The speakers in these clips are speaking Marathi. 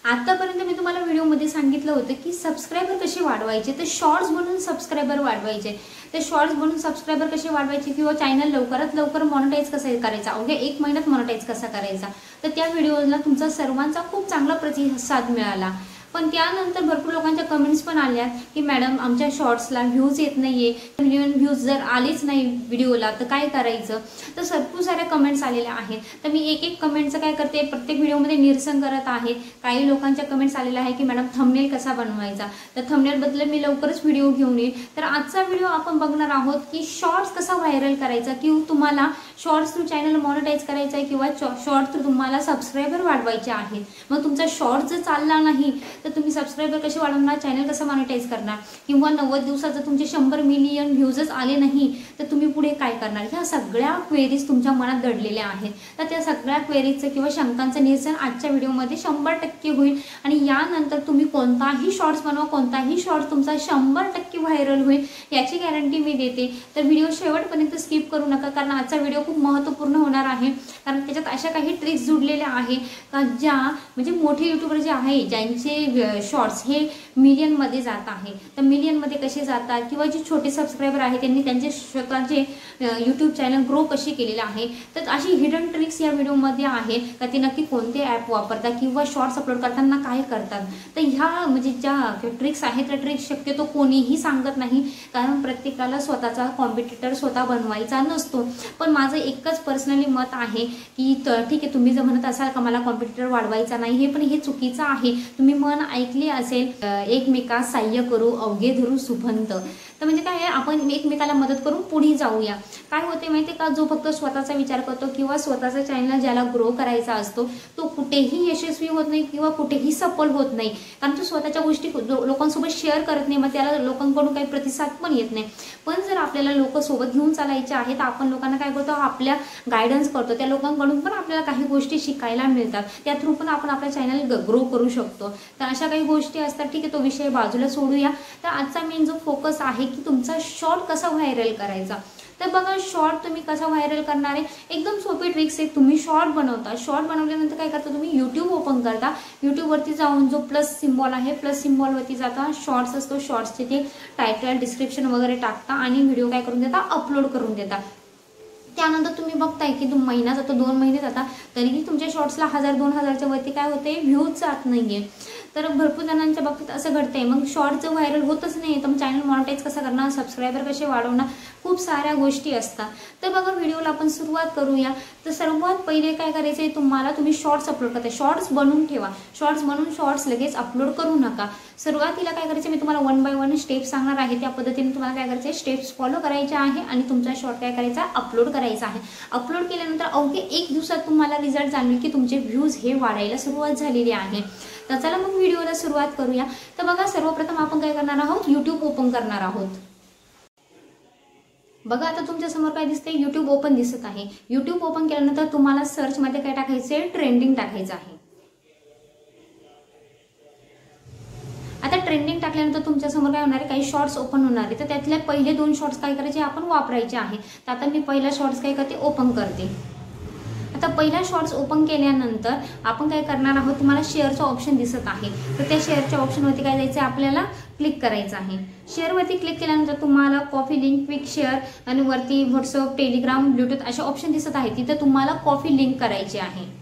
आतापर्यंत मी तुम्हाला व्हिडिओमध्ये सांगितलं होतं की सबस्क्रायबर कसे वाढवायचे, तर शॉर्ट्स बनवून सबस्क्रायबर वाढवायचे. तर शॉर्ट्स बनवून सबस्क्रायबर कसे वाढवायचे किंवा चॅनल लवकरात लवकर मॉनिटाईज कसा करायचा, अवघ्या 1 महिन्यात मॉनिटाईज कसा करायचा, तर त्या व्हिडिओला तुमचा सर्वांचा खूप चांगला प्रतिसाद मिळाला. पण त्यानंतर भरपूर लोकांच्या कमेंट्स पण आल्या की मॅडम आमच्या शॉर्ट्सला व्ह्यूज येत नाहीये, मिलियन व्ह्यूज जर आलेच नाही व्हिडिओला तर काय करायचं. तर भरपूर साऱ्या कमेंट्स आलेल्या आहेत. तर मी एक एक कमेंटचं काय करते, प्रत्येक व्हिडिओमध्ये निरसन करत आहे. काही लोकांच्या कमेंट्स आलेल्या आहे की मॅडम थंबनेल कसा बनवायचा, तर थंबनेलबद्दल मी लवकरच व्हिडिओ घेऊन येईल. तर आजचा व्हिडिओ आपण बघणार आहोत की शॉर्ट्स कसा व्हायरल करायचा, किंवा तुम्हाला शॉर्ट्स थ्रू चॅनल मॉनिटाईज करायचा आहे किंवा शॉर्ट थ्रू तुम्हाला सबस्क्रायबर वाढवायचे आहेत. मग तुमचा शॉर्ट जर चालला नाही तर तुम्ही सबस्क्रायबर कसे वाढवणार, चॅनल कसं मॉनिटाईज करणार, किंवा 90 दिवसात जर तुमचे 100 मिलियन व्ह्यूजच आले नाही तर तुम्ही पुढे काय करणार. ह्या सगळ्या क्वेरीज तुमच्या मनात दडलेल्या आहेत. तर त्या सगळ्या क्वेरीजचं किंवा शंकांचं निरसन आजच्या व्हिडिओमध्ये 100% होईल. आणि यानंतर तुम्ही कोणताही शॉर्ट्स बनवा, कोणताही शॉर्ट्स तुमचा 100% व्हायरल होईल याची गॅरंटी मी देते. तर व्हिडिओ शेवटपर्यंत स्किप करू नका, कारण आजचा व्हिडिओ खूप महत्त्वपूर्ण होणार आहे. कारण त्याच्यात अशा काही ट्रिक्स जुडलेल्या आहे का ज्या म्हणजे मोठे यूट्यूबर जे आहे ज्यांचे शॉर्ट्स हे मिलियनमध्ये जात आहे, तर मिलियनमध्ये कसे जातात, किंवा जे छोटे सबस्क्रायबर आहे त्यांनी त्यांचे स्वतःचे यूट्यूब चॅनल ग्रो कसे केलेले आहे, तर अशी हिडन ट्रिक्स या व्हिडिओमध्ये आहे का ते नक्की कोणते ॲप वापरतात किंवा शॉर्ट्स अपलोड करताना काय करतात. तर ह्या म्हणजे ज्या ट्रिक्स आहेत त्या ट्रिक्स शक्यतो कोणीही सांगत नाही, कारण प्रत्येकाला स्वतःचा कॉम्पिटिटर स्वतः बनवायचा नसतो. पण माझं एकच पर्सनली मत आहे की ठीक आहे, तुम्ही जर म्हणत असाल का मला कॉम्पिटिटर वाढवायचा नाही, हे पण हे चुकीचं आहे. तुम्ही मन ऐकले असेल, एकमेकास साह्य करू अवघे धरू सुपंथ. तर म्हणजे काय आहे, आपण एकमेकाला मदत करून पुढे जाऊया. काय होते माहिती का, जो फक्त स्वतःचा विचार करतो किंवा स्वतःचा चॅनल ज्याला ग्रो करायचा असतो तो कुठेही यशस्वी होत नाही किंवा कुठेही सफल होत नाही, कारण तो स्वतःच्या गोष्टी लोकांसोबत शेअर करत नाही. मग त्याला लोकांकडून काही प्रतिसाद पण येत नाही. पण जर आपल्याला लोक सोबत घेऊन चालायचे आहे तर आपण लोकांना काय करतो, आपल्या गायडन्स करतो. त्या लोकांकडून पण आपल्याला काही गोष्टी शिकायला मिळतात, त्या थ्रू पण आपण आपला चॅनल ग्रो करू शकतो. तर अशा काही गोष्टी असतात. ठीक आहे, तो विषय बाजूला सोडूया. तर आजचा मेन जो फोकस आहे की तुमचा शॉर्ट कसा व्हायरल करायचा. तर बघा, शॉर्ट तुम्ही कसा व्हायरल करणार आहे, एकदम सोपी ट्रिक्स आहे. तुम्ही शॉर्ट बनवता, शॉर्ट बनवल्यानंतर काय करता, तुम्ही यूट्यूब ओपन करता. यूट्यूबवरती जाऊन जो प्लस सिम्बॉल आहे, प्लस सिम्बॉलवरती जाता, शॉर्ट्स असतो, शॉर्ट्सचे ते टायटल डिस्क्रिप्शन वगैरे टाकता आणि व्हिडिओ काय करून देता, अपलोड करून देता. त्यानंतर तुम्ही बघताय की महिना जातो, 2 महिने जाता, तरीही तुमच्या शॉर्ट्सला 1000-2000च्या वरती काय होते, व्ह्यूज जात नाहीये. तर भरपूर जणांच्या बाबतीत असं घडतंय. मग शॉर्ट जर व्हायरल होतच नाही तर मग चॅनल मॉनिटाईज कसं करणार, सबस्क्रायबर कसे वाढवणार, खूप साऱ्या गोष्टी असतात. तर बघा, व्हिडिओला आपण सुरुवात करूया. तर सर्वात पहिले काय करायचं आहे, तुम्ही शॉर्ट्स अपलोड करताय, शॉर्ट्स बनवून ठेवा. शॉर्ट्स बनवून शॉर्ट्स लगेच अपलोड करू नका. सुरुवातीला काय करायचं, मी तुम्हाला 1 बाय 1 स्टेप्स सांगणार आहे. त्या पद्धतीने तुम्हाला काय करायचं आहे, स्टेप्स फॉलो करायचे आहे आणि तुमचा शॉर्ट काय करायचा, अपलोड करायचा आहे. अपलोड केल्यानंतर अवघे 1 दिवसात तुम्हाला रिझल्ट जाणवेल की तुमचे व्ह्यूज हे वाढायला सुरुवात झालेली आहे. तर चला मग व्हिडिओला सुरुवात करूया. तर बघा, सर्वप्रथम आपण काय करणार आहोत, यूट्यूब ओपन करणार आहोत. बघा, आता तुमच्या समोर काय दिसते, यूट्यूब ओपन दिसत आहे. यूट्यूब ओपन केल्यानंतर तुम्हाला सर्च मध्ये काय टाकायचे, ट्रेंडिंग टाकायचं आहे. आता ट्रेंडिंग टाकल्यानंतर तुमच्या समोर काय होणार आहे, काही शॉर्ट्स ओपन होणार आहे. तर त्यातले पहिले 2 शॉर्ट्स काय करायचे, आपण वापरायचे आहे. तर आता मी पहिला शॉर्ट्स काय करते, ओपन करते. आता पहिला शॉर्ट्स ओपन केल्यानंतर आपण काय करणार आहोत, तुम्हाला शेअरचं ऑप्शन दिसत आहे. तर त्या शेअरच्या ऑप्शनवरती काय जायचं, आपल्याला क्लिक करायचं आहे. शेअरवरती क्लिक केल्यानंतर तुम्हाला कॉफी लिंक, क्विक शेअर आणि वरती व्हॉट्सअप, टेलिग्राम, ब्लूटूथ असे ऑप्शन दिसत आहे. तिथे तुम्हाला कॉफी लिंक करायची आहे.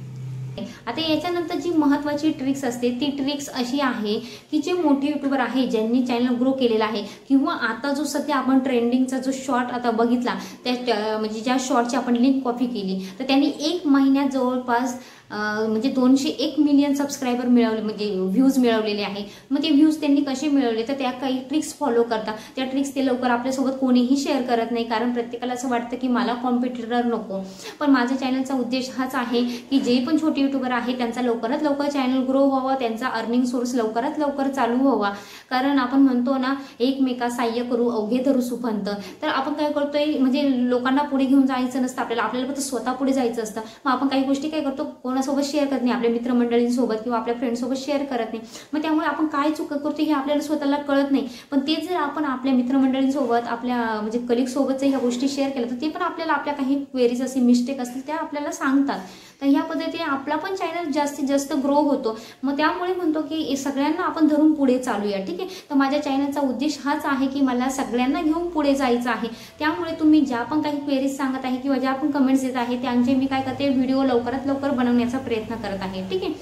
आता याच्यानंतर जी महत्त्वाची ट्रिक्स असते ती ट्रिक्स अशी आहे की जे मोठे यूट्यूबर आहे ज्यांनी चॅनल ग्रो केलेला आहे, किंवा आता जो सध्या आपण ट्रेंडिंगचा जो शॉर्ट आता बघितला, त्या म्हणजे ज्या शॉर्टची आपण लिंक कॉपी केली, तर त्यांनी 1 महिन्यात जवळपास म्हणजे 201 मिलियन सबस्क्रायबर मिळवले, म्हणजे व्ह्यूज मिळवलेले आहे. मग ते व्ह्यूज त्यांनी कसे मिळवले, तर त्या काही ट्रिक्स फॉलो करतात. त्या ट्रिक्स ते लवकर आपल्यासोबत कोणीही शेअर करत नाही, कारण प्रत्येकाला असं वाटतं की मला कॉम्पिटिटर नको. पण माझ्या चॅनलचा उद्देश हाच आहे की जे पण छोटे यूट्यूबर आहे त्यांचा लवकरात लवकर चॅनल ग्रो व्हावा, त्यांचा अर्निंग सोर्स लवकरात लवकर चालू व्हावा. कारण आपण म्हणतो ना, एकमेकास साह्य करू अवघे धरू सुपंथ. तर आपण काय करतोय, म्हणजे लोकांना पुढे घेऊन जायचं नसतं, आपल्याला फक्त स्वतः पुढे जायचं असतं. मग आपण काही गोष्टी काय करतो, कोणासोबत शेअर करत नाही, आपल्या मित्रमंडळींसोबत किंवा आपल्या फ्रेंड्ससोबत शेअर करत नाही. मग त्यामुळे आपण काय चूक करतो हे आपल्याला स्वतःला कळत नाही. पण ते जर आपण आपल्या मित्रमंडळींसोबत, आपल्या म्हणजे कलिग सोबत ह्या गोष्टी शेअर केल्या, तर ते पण आपल्याला आपल्या काही क्वेरीज असतील, मिस्टेक असतील त्या आपल्याला सांगतात. तर ह्या पद्धतीने आपला पण चॅनल जास्तीत जास्त ग्रो होतो. मग त्यामुळे म्हणतो की सगळ्यांना आपण धरून पुढे चालूया. ठीक आहे, तर माझ्या चॅनलचा उद्देश हाच आहे की मला सगळ्यांना घेऊन पुढे जायचं आहे. त्यामुळे तुम्ही ज्या पण काही क्वेरीज सांगत आहे किंवा ज्या पण कमेंट्स येत आहे त्यांचे मी काय करते, व्हिडिओ लवकरात लवकर बनवण्याचा प्रयत्न करत आहे. ठीक आहे,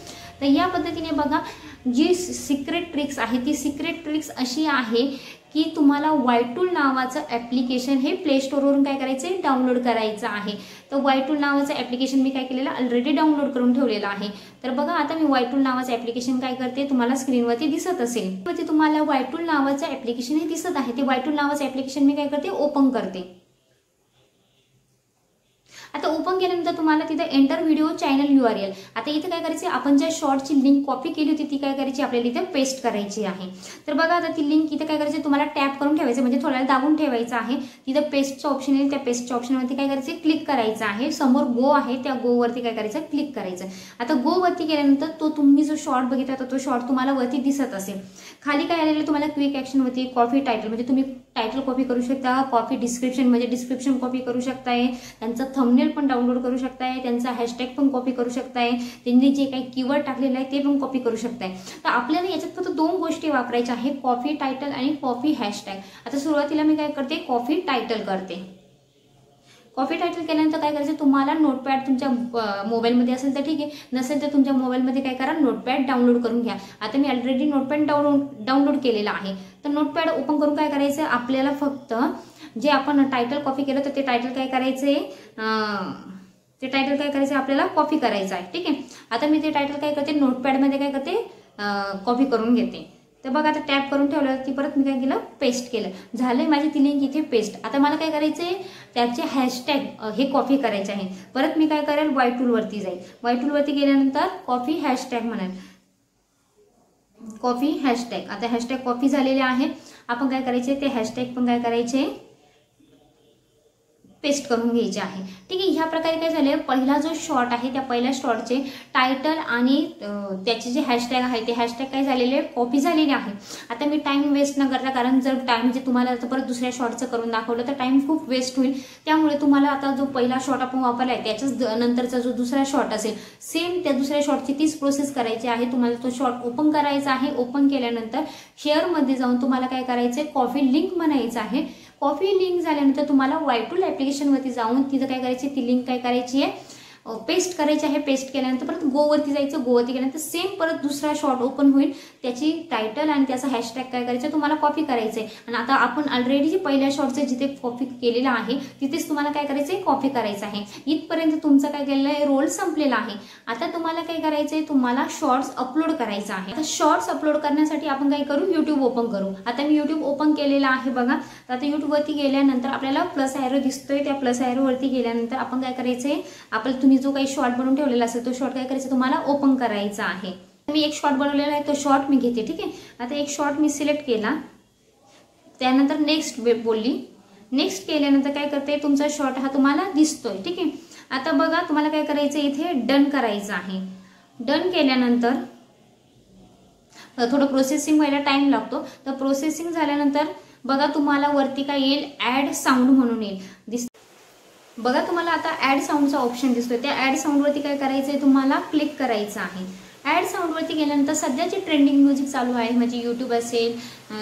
तर या पद्धतीने बघा, जी सिक्रेट ट्रिक्स आहे ती सिक्रेट ट्रिक्स अशी आहे की तुम्हाला वायटूल नावाचं ॲप्लिकेशन हे प्ले स्टोरवरून काय करायचं आहे, डाउनलोड करायचं आहे. तर वायटूल नावाचं ॲप्लिकेशन मी काय केलेलं ऑलरेडी डाउनलोड करून ठेवलेलं आहे. तर बघा आता मी वायटूल नावाचं ॲप्लिकेशन काय करते, तुम्हाला स्क्रीनवरती दिसत असेल. तर तुम्हाला वायटूल नावाचं ॲप्लिकेशन हे दिसत आहे. ते वायटूल नावाचं ॲप्लिकेशन मी काय करते, ओपन करते. आता ओपन केल्यानंतर तुम्हाला तिथे एंटर व्हिडिओ चॅनल URL. आता इथे काय करायचे, आपण ज्या शॉर्टची लिंक कॉपी केली होती ती काय करायची, आपल्याला इथे पेस्ट करायची आहे. तर बघा आता ती लिंक इथे काय करायची, तुम्हाला टॅप करून ठेवायचं, म्हणजे थोड्या दाबून ठेवायचं आहे. तिथं पेस्टचं ऑप्शन येईल, त्या पेस्टच्या ऑप्शनवरती काय करायचं, क्लिक करायचं आहे. समोर गो आहे, त्या गो वरती काय करायचं, क्लिक करायचं. आता गो वरती केल्यानंतर तो तुम्ही जो शॉर्ट बघितला तर तो शॉर्ट तुम्हाला वरती दिसत असेल. खाली काय आलेलं तुम्हाला क्विक ॲक्शन होती, कॉपी टायटल, म्हणजे तुम्ही टायटल कॉपी करू शकता, कॉपी डिस्क्रिप्शन म्हणजे डिस्क्रिप्शन कॉपी करू शकताय, त्यांचं थंबनेल पण डाउनलोड करू शकताय, त्यांचा हॅशटॅग पण कॉपी करू शकताय, त्यांनी जे काही कीवर्ड टाकलेलं आहे ते पण कॉपी करू शकताय. तर आपल्याला याच्यात फक्त 2 गोष्टी वापरायच्या आहे, कॉपी टायटल आणि कॉपी हॅशटॅग. आता सुरुवातीला मी काय करते, कॉपी टायटल करते. कॉपी टायटल केल्यानंतर काय करायचं, तुम्हाला नोटपॅड तुमच्या मोबाईलमध्ये असेल तर ठीक आहे, नसेल तर तुमच्या मोबाईलमध्ये काय करा, नोटपॅड डाउनलोड करून घ्या. आता मी ऑलरेडी नोटपॅड डाउनलोड केलेला आहे. तर नोटपॅड ओपन करून काय करायचं, आपल्याला फक्त जे आपण टायटल कॉपी केलं तर ते टायटल काय करायचंय, ते टायटल काय करायचं आपल्याला कॉपी करायचं आहे. ठीक आहे, आता मी ते टायटल काय करते, नोटपॅडमध्ये काय करते, कॉपी करून घेते. तर बघा आता टॅप करून ठेवलं की परत मी काय केलं, पेस्ट केलं. झालंय माझी ती लिंक इथे पेस्ट. आता मला काय करायचंय, त्याचे हॅशटॅग हे कॉपी करायचे आहे. परत मी काय करेल, वायटूल वरती जाईल. वायटूल वरती गेल्यानंतर कॉपी हॅशटॅग म्हणाल, कॉपी हॅशटॅग. आता हॅशटॅग कॉपी झालेले आहे. आपण काय करायचे, ते हॅशटॅग पण काय करायचे, पेस्ट करून घ्यायचे आहे. ठीक आहे, ह्या प्रकारे काय झाले, पहिला जो शॉर्ट आहे त्या पहिल्या शॉर्टचे टायटल आणि त्याचे जे हॅशटॅग आहे ते हॅशटॅग काय झालेले, कॉपी झालेले आहे. आता मी टाइम वेस्ट न करता, कारण जर टाइम म्हणजे तुम्हाला परत दुसऱ्या शॉर्टचं करून दाखवलं तर टाइम खूप वेस्ट होईल. त्यामुळे तुम्हाला आता जो पहिला शॉर्ट आपण वापरलाय त्याच्याच नंतरचा जो दुसरा शॉर्ट असेल, सेम त्या दुसऱ्या शॉर्टची तीच प्रोसेस करायची आहे. तुम्हाला तो शॉर्ट ओपन करायचा आहे. ओपन केल्यानंतर शेअरमध्ये जाऊन तुम्हाला काय करायचंय, कॉपी लिंक म्हणायचं आहे. कॉपी लिंक झाल्यानंतर तुम्हाला वायटूल ॲप्लिकेशनवरती जाऊन तिथं काय करायची, ती लिंक काय करायची आहे, पेस्ट करायची आहे. पेस्ट केल्यानंतर परत गोवरती जायचं. गोवरती गेल्यानंतर सेम परत दुसरा शॉर्ट ओपन होईल. त्याची टायटल आणि त्याचा हॅशटॅग काय करायचं, तुम्हाला कॉपी करायचं आहे. आणि आता आपण ऑलरेडी जे पहिल्या शॉर्टचं जिथे कॉपी केलेलं आहे तिथेच तुम्हाला काय करायचं आहे, कॉपी करायचं आहे. इथपर्यंत तुमचं काय केलेलं आहे, रोल संपलेला आहे. आता तुम्हाला काय करायचं आहे, तुम्हाला शॉर्ट्स अपलोड करायचं आहे. आता शॉर्ट्स अपलोड करण्यासाठी आपण काय करू, यूट्यूब ओपन करू. आता मी यूट्यूब ओपन केलेला आहे बघा. तर आता यूट्यूबवरती गेल्यानंतर आपल्याला प्लस ॲरो दिसतोय. त्या प्लस ॲरोवरती गेल्यानंतर आपण काय करायचं आहे, आपल्याला तुम्ही जो काही शॉर्ट बनवून ठेवलेला असेल तो शॉर्ट काय करायचा, तुम्हाला ओपन करायचा आहे. मी एक शॉर्ट बनवलेला आहे, तो शॉर्ट मी घेते. ठीक आहे, आता एक शॉर्ट मी सिलेक्ट केला. त्यानंतर नेक्स्ट बोलली. नेक्स्ट केल्यानंतर काय करते, तुमचा शॉर्ट हा तुम्हाला दिसतोय. ठीक आहे, आता बघा तुम्हाला काय करायचं, इथे डन करायचं आहे. डन केल्यानंतर थोडं प्रोसेसिंग व्हायला टाइम लागतो. तर प्रोसेसिंग झाल्यानंतर बघा तुम्हाला वरती काय येईल, ॲड साऊंड म्हणून येईल. बघा तुम्हाला आता ॲड साऊंडचा ऑप्शन दिसतोय. त्या ॲड साऊंडवरती काय करायचंय, तुम्हाला क्लिक करायचं आहे. ॲड साऊंडवरती गेल्यानंतर सध्याची ट्रेंडिंग म्युझिक चालू आहे, म्हणजे यूट्यूब असेल,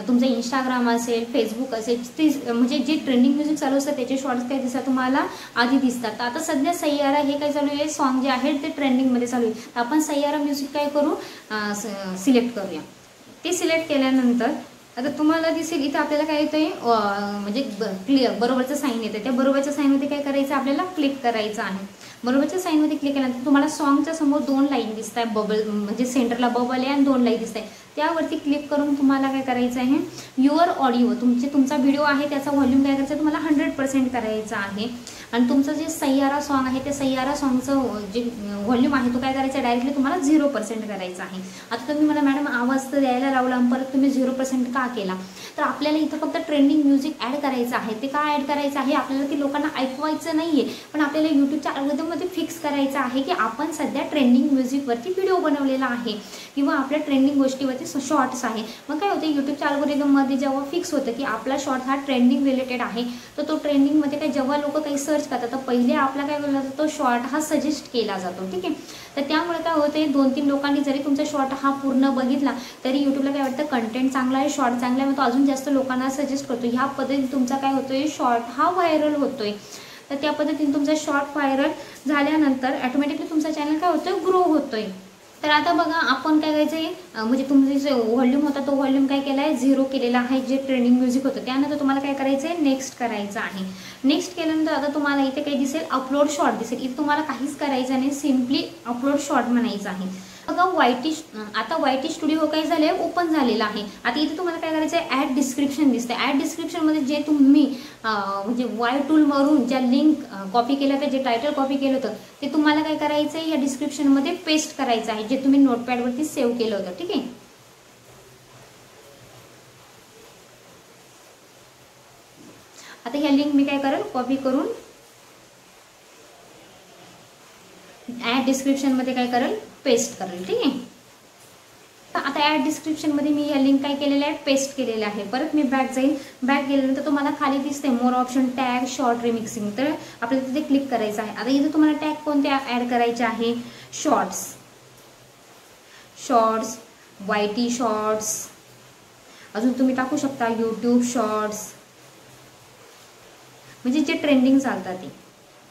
तुमचं इंस्टाग्राम असेल, फेसबुक असेल, ते म्हणजे जे ट्रेंडिंग म्युझिक चालू असतं त्याचे शॉर्ट्स काय दिसतात तुम्हाला आधी दिसतात. आता सध्या सय्यारा हे काय चालू आहे, सॉन्ग जे आहे ते ट्रेंडिंगमध्ये चालू आहे. तर आपण सय्यारा म्युझिक काय करू, सिलेक्ट करूया. ते सिलेक्ट केल्यानंतर आता तुम्हाला दिसेल इथं आपल्याला काय येतंय, म्हणजे क्लिअर बरोबरचं साईन येतं. त्या बरोबरच्या साईनमध्ये काय करायचं, आपल्याला क्लिक करायचं आहे. बरोबरच्या साईनमध्ये क्लिक केल्यानंतर तुम्हाला सॉन्गच्या समोर 2 लाईन दिसत आहे, बबल म्हणजे सेंटरला बबल आहे आणि 2 लाईन दिसत आहे. त्यावरती क्लिक करून तुम्हाला काय करायचं आहे, युअर ऑडिओ, तुमचा व्हिडिओ आहे त्याचा व्हॉल्यूम काय करायचं, तुम्हाला 100% करायचा आहे. आणि तुमचं जे सय्यारा सॉन्ग आहे त्या सय्यारा सॉन्गचं जे व्हॉल्यूम आहे तो काय करायचा, डायरेक्टली तुम्हाला 0% करायचा आहे. आता तुम्ही मला मॅडम आवाज तर द्यायला लावला, परत तुम्ही 0% का केला, तर आपल्याला इथं फक्त ट्रेंडिंग म्युझिक ॲड करायचं आहे. ते का ॲड करायचं आहे, आपल्याला ते लोकांना ऐकवायचं नाहीये, पण आपल्याला यूट्यूबच्या अल्गोरिदम व्हिडिओमध्ये फिक्स करायचं आहे की आपण सध्या ट्रेंडिंग म्युझिकवरती व्हिडिओ बनवलेला आहे किंवा आपल्या ट्रेंडिंग गोष्टीवरती शॉर्ट्स आहे. मग काय होतं, यूट्यूबच्या अल्गोरिदममध्ये जेव्हा फिक्स होतं की आपला शॉर्ट हा ट्रेंडिंग रिलेटेड आहे, तर तो ट्रेंडिंगमध्ये काय जेव्हा लोक काही सर्च करतात तर पहिले आपला काय केला जातो, तो शॉर्ट हा सजेस्ट केला जातो. ठीक आहे. तर त्यामुळे काय होते, 2-3 लोकांनी जरी तुमचा शॉर्ट हा पूर्ण बघितला तरी यूट्यूबला काय वाटतं कंटेंट चांगला आहे, शॉर्ट चांगला आहे, मग तो अजून जास्त लोकांना सजेस्ट करतो. ह्या पद्धतीने तुमचा काय होतोय, शॉर्ट हा व्हायरल होतोय. तर त्या पद्धतीने तुमचा शॉर्ट व्हायरल झाल्यानंतर ऑटोमॅटिकली तुमचा चॅनल काय होतोय, ग्रो होतोय. तर आता बघा आपण काय करायचंय, म्हणजे तुमचा जो व्हॉल्यूम होता तो व्हॉल्यूम काय केला आहे, 0 केलेला आहे, जे ट्रेंडिंग म्युझिक होतं. त्यानंतर तुम्हाला काय करायचं आहे, नेक्स्ट करायचं आहे. नेक्स्ट केल्यानंतर आता तुम्हाला इथे काय दिसेल, अपलोड शॉर्ट दिसेल. इथे तुम्हाला काहीच करायचं नाही, सिम्पली अपलोड शॉर्ट म्हणायचं आहे. बघा आता वायटी स्टुडिओ काय झाले, ओपन झालेला आहे. आता इथे तुम्हाला काय करायचं आहे, ॲड डिस्क्रिप्शन दिसते. ॲड डिस्क्रिप्शनमध्ये जे तुम्ही म्हणजे वाय टूलवरून ज्या लिंक कॉपी केल्या होत्या, जे टायटल कॉपी केलं होतं ते तुम्हाला काय करायचं आहे, या डिस्क्रिप्शनमध्ये पेस्ट करायचं आहे, जे तुम्ही नोटपॅडवरती सेव्ह केलं होतं. ठीक आहे. आता ह्या लिंक मी काय करेल, कॉपी करून ॲड डिस्क्रिप्शनमध्ये काय करेल, पेस्ट करेल. ठीक आहे. आता ॲड डिस्क्रिप्शनमध्ये मी या लिंक काय केलेल्या आहेत, पेस्ट केलेल्या आहे. परत मी बॅक जाईल. बॅक गेल्यानंतर तुम्हाला खाली दिसते मोर ऑप्शन, टॅग, शॉर्ट, रिमिक्सिंग. तर आपल्याला तिथे क्लिक करायचं आहे. आता इथे तुम्हाला टॅग कोणते ॲड करायचे आहे, शॉर्ट्स, वायटी शॉर्ट्स, अजून तुम्ही टाकू शकता यूट्यूब शॉर्ट्स, म्हणजे जे ट्रेंडिंग चालतात ते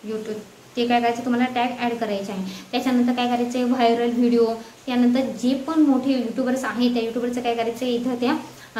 यूट्यूब, ते काय करायचं तुम्हाला टॅग ॲड करायचे आहे. त्याच्यानंतर काय करायचं आहे, व्हायरल व्हिडिओ. त्यानंतर जे पण मोठे यूट्यूबर्स आहेत त्या यूट्यूबरचं काय करायचं आहे, इथं त्या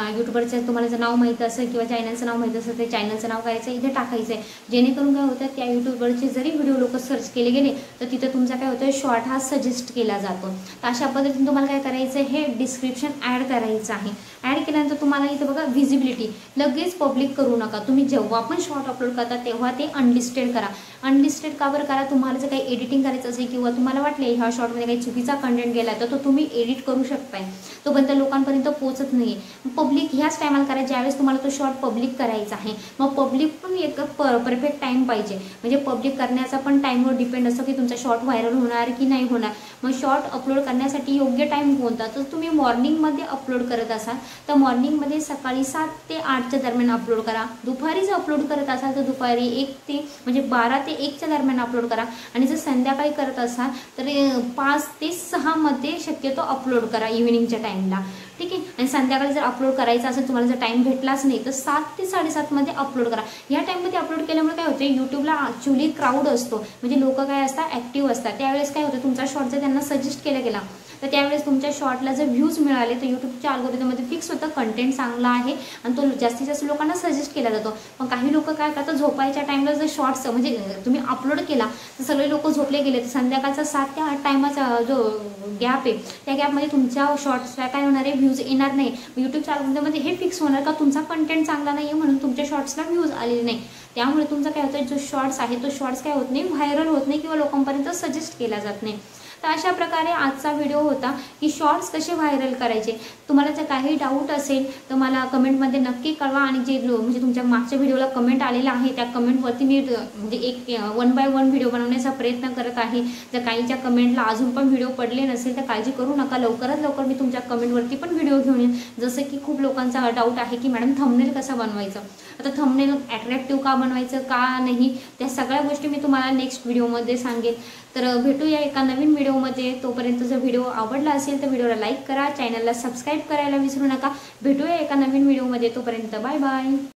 यूट्यूबरचं तुम्हाला जर नाव माहीत असेल किंवा चॅनलचं नाव माहीत असेल, ते चॅनलचं नाव करायचं इथे टाकायचं आहे. जेणेकरून काय होतं, त्या यूट्यूबवरचे जरी व्हिडिओ लोक सर्च केले गेले तर तिथं तुमचा काय होतं, शॉर्ट हा सजेस्ट केला जातो. तर अशा पद्धतीने तुम्हाला काय करायचं आहे, हे डिस्क्रिप्शन ॲड करायचं आहे. ॲड केल्यानंतर तुम्हाला इथे बघा व्हिजिबिलिटी, लगेच पब्लिक करू नका. तुम्ही जेव्हा पण शॉर्ट अपलोड करता तेव्हा ते अनलिस्टेड करा. अनलिस्टेड का बरं करा, तुम्हाला जर काही एडिटिंग करायचं असेल किंवा तुम्हाला वाटले ह्या शॉर्टमध्ये काही चुकीचा कंटेंट गेला तर तो तुम्ही एडिट करू शकताय. तो पण त्या लोकांपर्यंत पोहोचत नाही. पब्लिक ह्याच टायमाला करा ज्यावेळेस तुम्हाला तो शॉर्ट पब्लिक करायचा आहे. मग पब्लिक पण एक परफेक्ट टाईम पाहिजे. म्हणजे पब्लिक करण्याचा पण टाईमवर डिपेंड असतो की तुमचा शॉर्ट व्हायरल होणार की नाही होणार. मग शॉर्ट अपलोड करण्यासाठी योग्य टाईम कोणता, तर तुम्ही मॉर्निंगमध्ये अपलोड करत असाल तर मॉर्निंगमध्ये सकाळी 7 ते 8च्या दरम्यान अपलोड करा. दुपारी जर अपलोड करत असाल तर दुपारी 1 ते म्हणजे 12 ते 1च्या दरम्यान अपलोड करा. आणि जर संध्याकाळी करत असाल तर 5 ते 6 मध्ये शक्यतो अपलोड करा, इव्हिनिंगच्या टाईमला. ठीक आहे. आणि संध्याकाळी जर अपलोड करायचं असेल, तुम्हाला जर टाईम भेटलाच नाही तर 7 ते 7:30 मध्ये अपलोड करा. या टाईममध्ये अपलोड केल्यामुळे काय होते, यूट्यूबला ॲक्च्युली क्राऊड असतो, म्हणजे लोक काय असतात, ॲक्टिव्ह असतात. त्यावेळेस काय होतं, तुमचा शॉर्ट जर त्यांना सजेस्ट केला गेला तर त्यावेळेस तुमच्या शॉर्टला जर व्ह्यूज मिळाले तर यूट्यूबच्या अल्गोरिदममध्ये फिक्स होतं कंटेंट चांगला आहे आणि तो जास्तीत जास्त लोकांना सजेस्ट केला जातो. पण काही लोक काय करतात, झोपायच्या टाईमला जर शॉर्ट्स म्हणजे तुम्ही अपलोड केला तर सगळे लोक झोपले गेले तर संध्याकाळचा 7 ते 8 टायमाचा जो गॅप आहे त्या गॅपमध्ये तुमच्या शॉर्ट्सला काय होणार आहे, व्ह्यूज येणार नाही. यूट्यूबच्या अल्गोरिदममध्ये हे फिक्स होणार का तुमचा कंटेंट चांगला नाही आहे म्हणून तुमच्या शॉर्ट्सला व्ह्यूज आलेले नाही. त्यामुळे तुमचा काय होतं, जो शॉर्ट्स आहे तो शॉर्ट्स काय होत नाही, व्हायरल होत नाही किंवा लोकांपर्यंत सजेस्ट केला जात नाही. तर अशा प्रकारे आजचा व्हिडिओ होता की शॉर्ट्स कसे व्हायरल करायचे. तुम्हाला जर काही डाऊट असेल तर मला कमेंटमध्ये नक्की कळवा. आणि जे म्हणजे तुमच्या मागच्या व्हिडिओला कमेंट आलेला आहे त्या कमेंटवरती मी म्हणजे एक 1 बाय 1 व्हिडिओ बनवण्याचा प्रयत्न करत आहे. जर काहीच्या कमेंटला अजून पण व्हिडिओ पडले नसेल तर काळजी करू नका, लवकरात लवकर मी तुमच्या कमेंटवरती पण व्हिडिओ घेऊन येईन. जसं की खूप लोकांचा डाऊट आहे की मॅडम थंबनेल कसं बनवायचं, आता थंबनेल अट्रॅक्टिव्ह का बनवायचं का नाही, त्या सगळ्या गोष्टी मी तुम्हाला नेक्स्ट व्हिडिओमध्ये सांगेन. तर भेटूया एका नवीन व्हिडिओमध्ये. तोपर्यंत जर व्हिडिओ आवडला असेल तर व्हिडिओला लाईक करा, चॅनलला सबस्क्राईब करायला विसरू नका. भेटूया एका नवीन व्हिडिओमध्ये. तोपर्यंत बाय बाय.